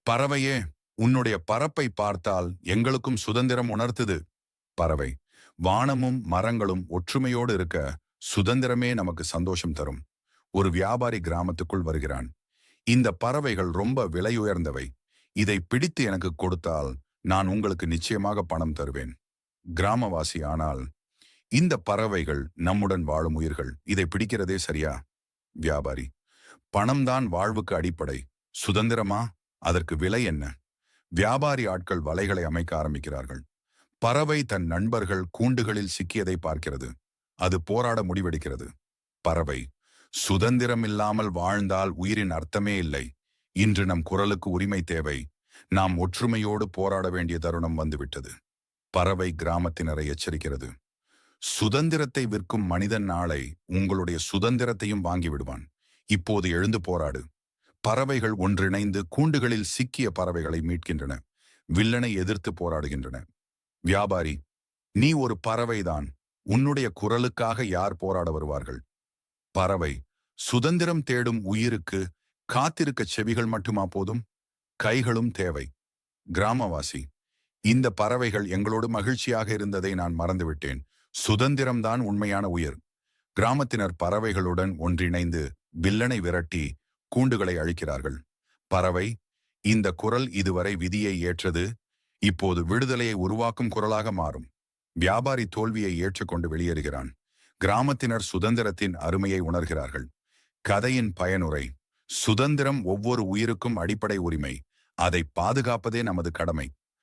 பறவையே, உன்னுடைய பறப்பை பார்த்தால் எங்களுக்கும் சுதந்திரம் உணர்த்துது. பறவை, வானமும் மரங்களும் ஒற்றுமையோடு இருக்க சுதந்திரமே நமக்கு சந்தோஷம் தரும். ஒரு வியாபாரி கிராமத்துக்குள் வருகிறான். இந்த பறவைகள் ரொம்ப விலையுயர்ந்தவை. இதை பிடித்து எனக்கு கொடுத்தால் நான் உங்களுக்கு நிச்சயமாக பணம் தருவேன். கிராமவாசி, ஆனால் இந்த பறவைகள் நம்முடன் வாழும் உயிர்கள். இதை பிடிக்கிறதே சரியா? வியாபாரி, பணம்தான் வாழ்வுக்கு அடிப்படை. சுதந்திரமா? அதற்கு விலை என்ன? வியாபாரி ஆட்கள் வலைகளை அமைக்க ஆரம்பிக்கிறார்கள். பறவை தன் நண்பர்கள் கூண்டுகளில் சிக்கியதை பார்க்கிறது. அது போராட முடிவெடுக்கிறது. பறவை, சுதந்திரம் இல்லாமல் வாழ்ந்தால் உயிரின் அர்த்தமே இல்லை. இன்று நம் குரலுக்கு உரிமை தேவை. நாம் ஒற்றுமையோடு போராட வேண்டிய தருணம் வந்துவிட்டது. பறவை கிராமத்தினரை எச்சரிக்கிறது. சுதந்திரத்தை விற்கும் மனிதன் நாளை உங்களுடைய சுதந்திரத்தையும் வாங்கி விடுவான். இப்போது எழுந்து போராடு. பறவைகள் ஒன்றிணைந்து கூண்டுகளில் சிக்கிய பறவைகளை மீட்கின்றன. வில்லனை எதிர்த்து போராடுகின்றன. வியாபாரி, நீ ஒரு பறவைதான். உன்னுடைய குரலுக்காக யார் போராட வருவார்கள்? பறவை, சுதந்திரம் தேடும் உயிருக்கு காத்திருக்க செவிகள் மட்டுமா போதும்? கைகளும் தேவை. கிராமவாசி, இந்த பறவைகள் எங்களோடு மகிழ்ச்சியாக இருந்ததை நான் மறந்துவிட்டேன். சுதந்திரம்தான் உண்மையான உயிர். கிராமத்தினர் பறவைகளுடன் ஒன்றிணைந்து வில்லனை விரட்டி கூண்டுகளை அழிக்கிறார்கள். பறவை, இந்த குரல் இதுவரை விதியை ஏற்றது. இப்போது விடுதலையை உருவாக்கும் குரலாக மாறும். வியாபாரி தோல்வியை ஏற்றுக்கொண்டு வெளியேறுகிறான். கிராமத்தினர் சுதந்திரத்தின் அருமையை உணர்கிறார்கள். கதையின் பயனுரை: சுதந்திரம் ஒவ்வொரு உயிருக்கும் அடிப்படை உரிமை. அதை பாதுகாப்பதே நமது கடமை.